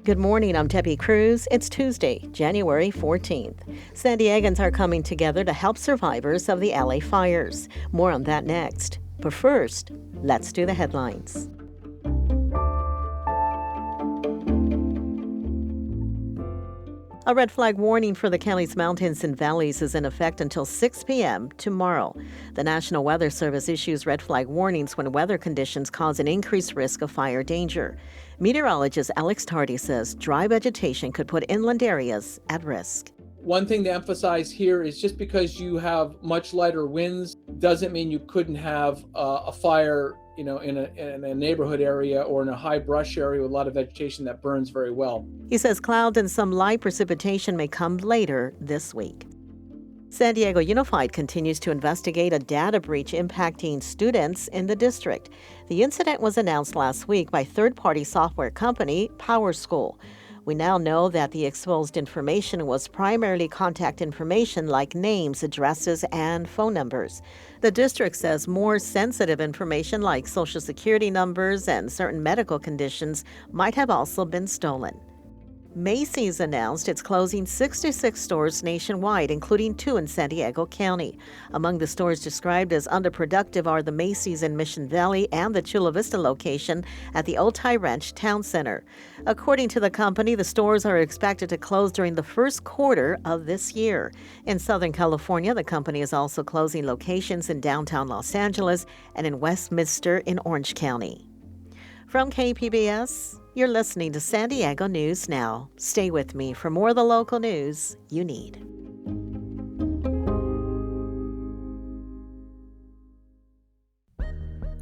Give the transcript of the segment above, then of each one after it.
Good morning, I'm Debbie Cruz. It's Tuesday, January 14th. San Diegans are coming together to help survivors of the LA fires. More on that next. But first, let's do the headlines. A red flag warning for the county's mountains and valleys is in effect until 6 p.m. tomorrow. The National Weather Service issues red flag warnings when weather conditions cause an increased risk of fire danger. Meteorologist Alex Tardy says dry vegetation could put inland areas at risk. One thing to emphasize here is just because you have much lighter winds doesn't mean you couldn't have a fire in a neighborhood area or in a high brush area with a lot of vegetation that burns very well. He says clouds and some light precipitation may come later this week. San Diego Unified continues to investigate a data breach impacting students in the district. The incident was announced last week by third-party software company PowerSchool. We now know that the exposed information was primarily contact information like names, addresses, and phone numbers. The district says more sensitive information like Social Security numbers and certain medical conditions might have also been stolen. Macy's announced it's closing 66 stores nationwide, including 2 in San Diego County. Among the stores described as underproductive are the Macy's in Mission Valley and the Chula Vista location at the Otay Ranch Town Center. According to the company, the stores are expected to close during the first quarter of this year. In Southern California, the company is also closing locations in downtown Los Angeles and in Westminster in Orange County. From KPBS, you're listening to San Diego News Now. Stay with me for more of the local news you need.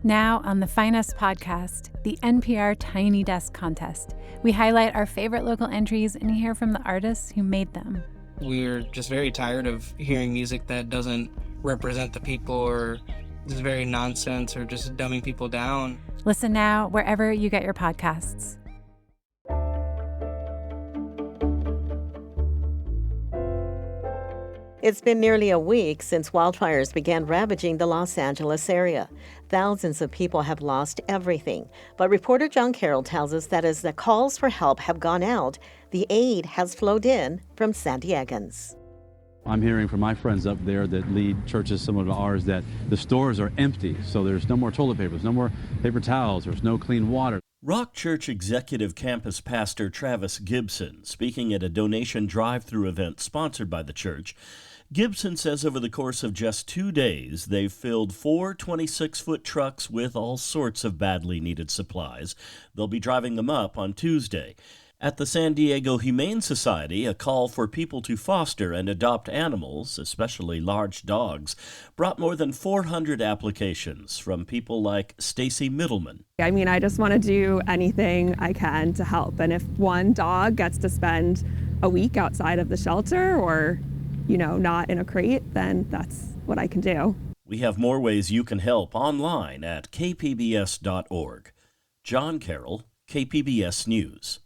Now on the Finest podcast, the NPR Tiny Desk Contest. We highlight our favorite local entries and hear from the artists who made them. We're just very tired of hearing music that doesn't represent the people or is very nonsense or just dumbing people down. Listen now wherever you get your podcasts. It's been nearly a week since wildfires began ravaging the Los Angeles area. Thousands of people have lost everything. But reporter John Carroll tells us that as the calls for help have gone out, the aid has flowed in from San Diegans. I'm hearing from my friends up there that lead churches similar to ours that the stores are empty, so there's no more toilet papers, no more paper towels, there's no clean water. Rock Church Executive Campus Pastor Travis Gibson, speaking at a donation drive-through event sponsored by the church. Gibson says over the course of just 2 days, they've filled 4 26-foot trucks with all sorts of badly needed supplies. They'll be driving them up on Tuesday. At the San Diego Humane Society, a call for people to foster and adopt animals, especially large dogs, brought more than 400 applications from people like Stacy Middleman. I just want to do anything I can to help. And if one dog gets to spend a week outside of the shelter or, not in a crate, then that's what I can do. We have more ways you can help online at kpbs.org. John Carroll, KPBS News.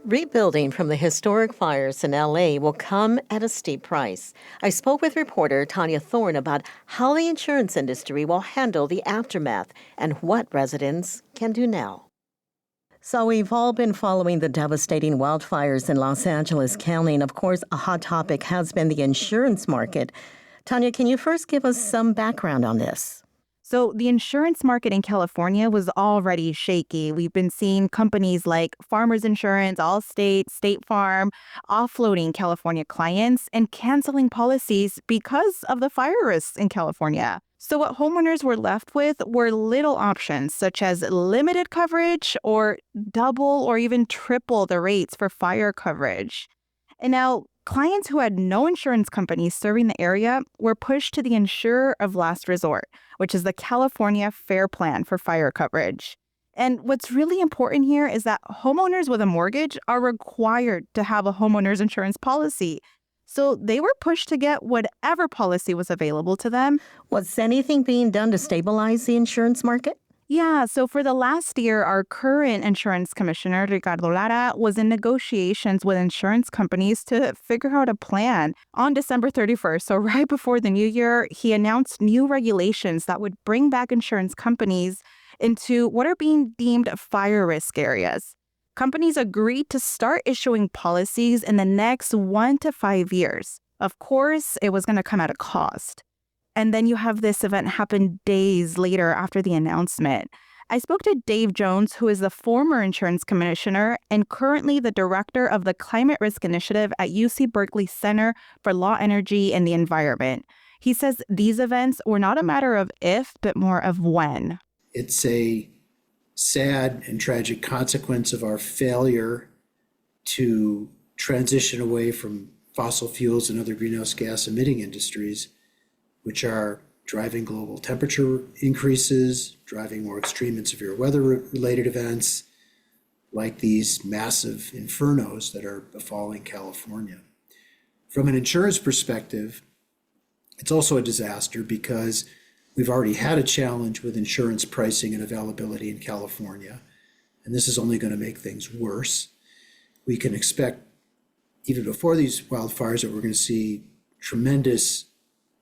Rebuilding from the historic fires in LA will come at a steep price. I spoke with reporter Tanya Thorne about how the insurance industry will handle the aftermath and what residents can do now. So we've all been following the devastating wildfires in Los Angeles County, and of course, a hot topic has been the insurance market. Tanya, can you first give us some background on this? So the insurance market in California was already shaky. We've been seeing companies like Farmers Insurance, Allstate, State Farm offloading California clients and canceling policies because of the fire risks in California. So what homeowners were left with were little options, such as limited coverage or double or even triple the rates for fire coverage. And now, clients who had no insurance companies serving the area were pushed to the insurer of last resort, which is the California Fair Plan for fire coverage. And what's really important here is that homeowners with a mortgage are required to have a homeowner's insurance policy. So they were pushed to get whatever policy was available to them. Was anything being done to stabilize the insurance market? Yeah, so for the last year, our current insurance commissioner, Ricardo Lara, was in negotiations with insurance companies to figure out a plan. On December 31st, so right before the new year, he announced new regulations that would bring back insurance companies into what are being deemed fire risk areas. companies agreed to start issuing policies in the next 1 to 5 years. Of course, it was going to come at a cost. And then you have this event happen days later after the announcement. I spoke to Dave Jones, who is the former insurance commissioner and currently the director of the Climate Risk Initiative at UC Berkeley Center for Law, Energy, and the Environment. He says these events were not a matter of if, but more of when. It's a sad and tragic consequence of our failure to transition away from fossil fuels and other greenhouse gas emitting industries, which are driving global temperature increases, driving more extreme and severe weather-related events, like these massive infernos that are befalling California. From an insurance perspective, it's also a disaster because we've already had a challenge with insurance pricing and availability in California, and this is only going to make things worse. We can expect, even before these wildfires, that we're going to see tremendous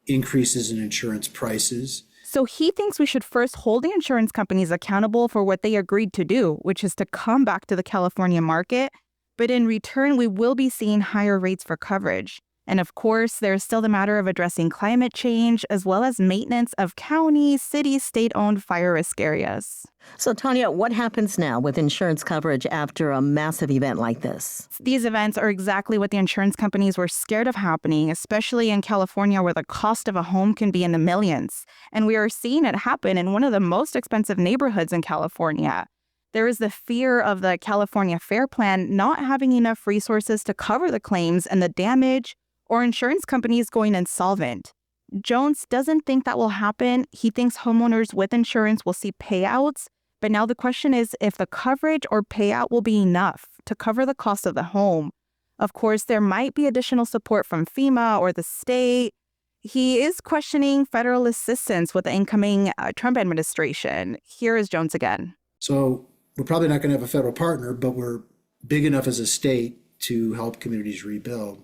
increases in insurance prices. So he thinks we should first hold the insurance companies accountable for what they agreed to do, which is to come back to the California market. But in return, we will be seeing higher rates for coverage. And of course, there's still the matter of addressing climate change, as well as maintenance of county, city, state-owned fire risk areas. So, Tanya, what happens now with insurance coverage after a massive event like this? These events are exactly what the insurance companies were scared of happening, especially in California, where the cost of a home can be in the millions. And we are seeing it happen in one of the most expensive neighborhoods in California. There is the fear of the California Fair Plan not having enough resources to cover the claims and the damage, or insurance companies going insolvent. Jones doesn't think that will happen. He thinks homeowners with insurance will see payouts, but now the question is if the coverage or payout will be enough to cover the cost of the home. Of course, there might be additional support from FEMA or the state. He is questioning federal assistance with the incoming Trump administration. Here is Jones again. So we're probably not going to have a federal partner, but we're big enough as a state to help communities rebuild.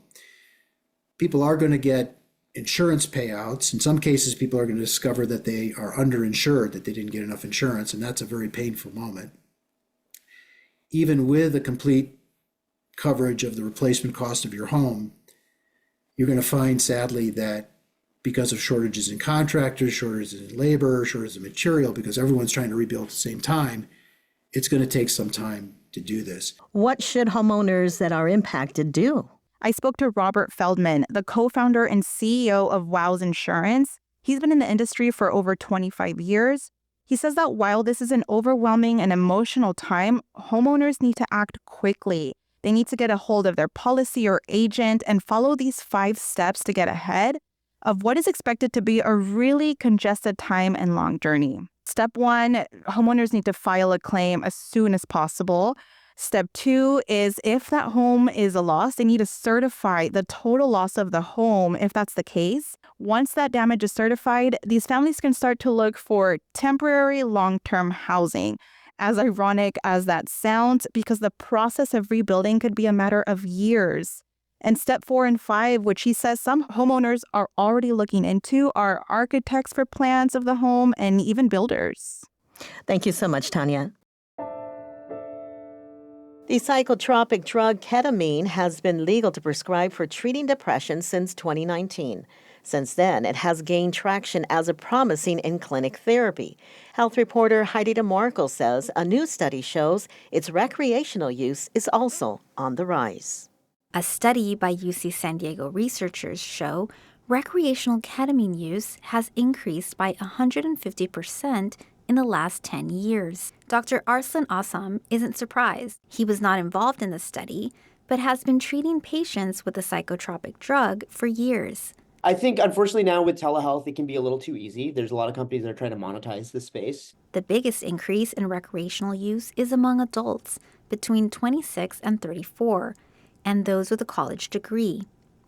People are going to get insurance payouts. In some cases, people are going to discover that they are underinsured, that they didn't get enough insurance, and that's a very painful moment. Even with a complete coverage of the replacement cost of your home, you're going to find, sadly, that because of shortages in contractors, shortages in labor, shortages in material, because everyone's trying to rebuild at the same time, it's going to take some time to do this. What should homeowners that are impacted do? I spoke to Robert Feldman, the co-founder and CEO of WOW's Insurance. He's been in the industry for over 25 years. He says that while this is an overwhelming and emotional time, homeowners need to act quickly. They need to get a hold of their policy or agent and follow these 5 steps to get ahead of what is expected to be a really congested time and long journey. Step 1, homeowners need to file a claim as soon as possible. Step 2 is if that home is a loss, they need to certify the total loss of the home if that's the case. Once that damage is certified, these families can start to look for temporary long-term housing. As ironic as that sounds, because the process of rebuilding could be a matter of years. And step 4 and 5, which he says some homeowners are already looking into, are architects for plans of the home and even builders. Thank you so much, Tanya. The psychotropic drug ketamine has been legal to prescribe for treating depression since 2019. Since then, it has gained traction as a promising in-clinic therapy. Health reporter Heidi DeMarco says a new study shows its recreational use is also on the rise. A study by UC San Diego researchers show recreational ketamine use has increased by 150% in the last 10 years. Dr. Arslan Assam isn't surprised. He was not involved in the study, but has been treating patients with the psychotropic drug for years. I think, unfortunately, now with telehealth, it can be a little too easy. There's a lot of companies that are trying to monetize this space. The biggest increase in recreational use is among adults between 26 and 34, and those with a college degree.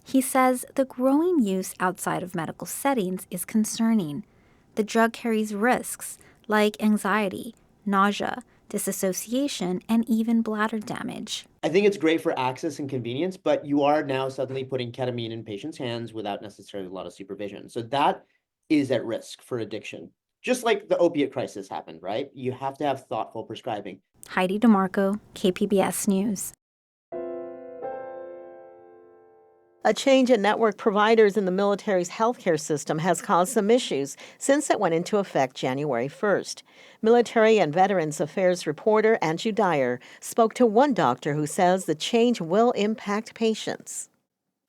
He says the growing use outside of medical settings is concerning. The drug carries risks like anxiety, nausea, disassociation, and even bladder damage. I think it's great for access and convenience, but you are now suddenly putting ketamine in patients' hands without necessarily a lot of supervision. So that is at risk for addiction. just like the opiate crisis happened, right? You have to have thoughtful prescribing. Heidi DeMarco, KPBS News. A change in network providers in the military's healthcare system has caused some issues since it went into effect January 1st. Military and Veterans Affairs reporter Andrew Dyer spoke to one doctor who says the change will impact patients.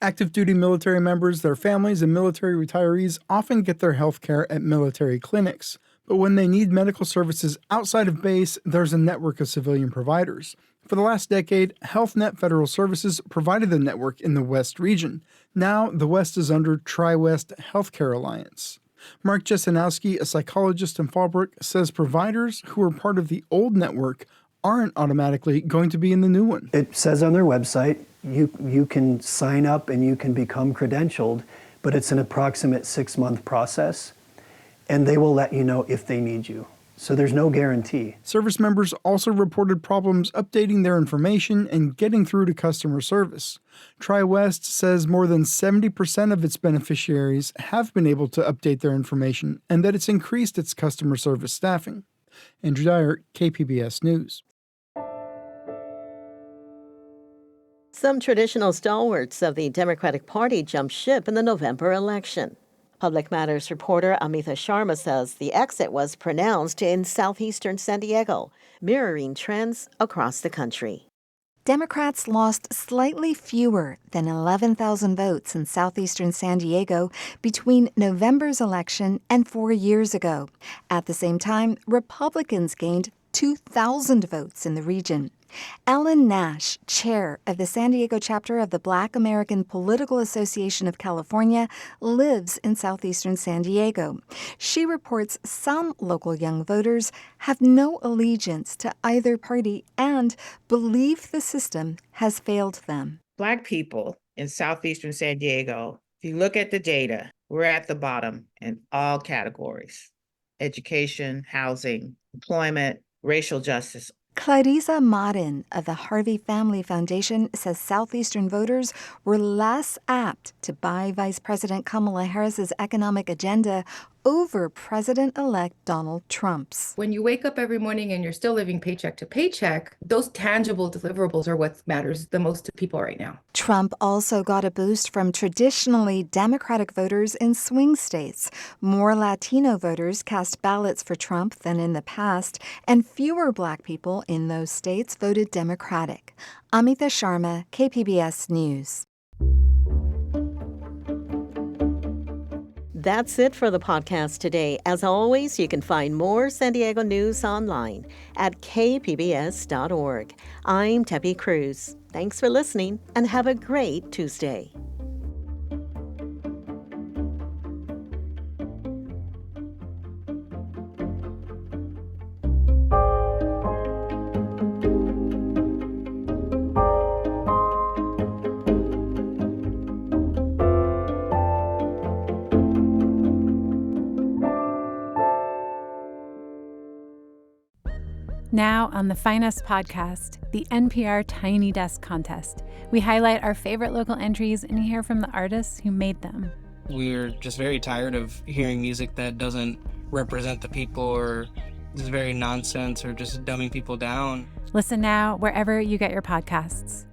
Active duty military members, their families, and military retirees often get their health care at military clinics. But when they need medical services outside of base, there's a network of civilian providers. For the last decade, HealthNet Federal Services provided the network in the West region. Now, the West is under Tri-West Healthcare Alliance. Mark Jesenowski, a psychologist in Fallbrook, says providers who are part of the old network aren't automatically going to be in the new one. It says on their website, you can sign up and you can become credentialed, but it's an approximate 6-month process, and they will let you know if they need you. So there's no guarantee. Service members also reported problems updating their information and getting through to customer service. Tri-West says more than 70% of its beneficiaries have been able to update their information and that it's increased its customer service staffing. Andrew Dyer, KPBS News. Some traditional stalwarts of the Democratic Party jumped ship in the November election. Public Matters reporter Amita Sharma says the exit was pronounced in southeastern San Diego, mirroring trends across the country. Democrats lost slightly fewer than 11,000 votes in southeastern San Diego between November's election and 4 years ago. At the same time, Republicans gained 2,000 votes in the region. Ellen Nash, chair of the San Diego chapter of the Black American Political Association of California, lives in southeastern San Diego. She reports some local young voters have no allegiance to either party and believe the system has failed them. Black people in southeastern San Diego, if you look at the data, we're at the bottom in all categories: education, housing, employment, racial justice. Clarissa Martin of the Harvey Family Foundation says southeastern voters were less apt to buy Vice President Kamala Harris's economic agenda over President-elect Donald Trump's. When you wake up every morning and you're still living paycheck to paycheck, those tangible deliverables are what matters the most to people right now. Trump also got a boost from traditionally Democratic voters in swing states. More Latino voters cast ballots for Trump than in the past, and fewer Black people in those states voted Democratic. Amita Sharma, KPBS News. That's it for the podcast today. As always, you can find more San Diego news online at kpbs.org. I'm Tepi Cruz. Thanks for listening and have a great Tuesday. Now on the Finest podcast, the NPR Tiny Desk Contest. We highlight our favorite local entries and hear from the artists who made them. We're just very tired of hearing music that doesn't represent the people or is very nonsense or just dumbing people down. Listen now wherever you get your podcasts.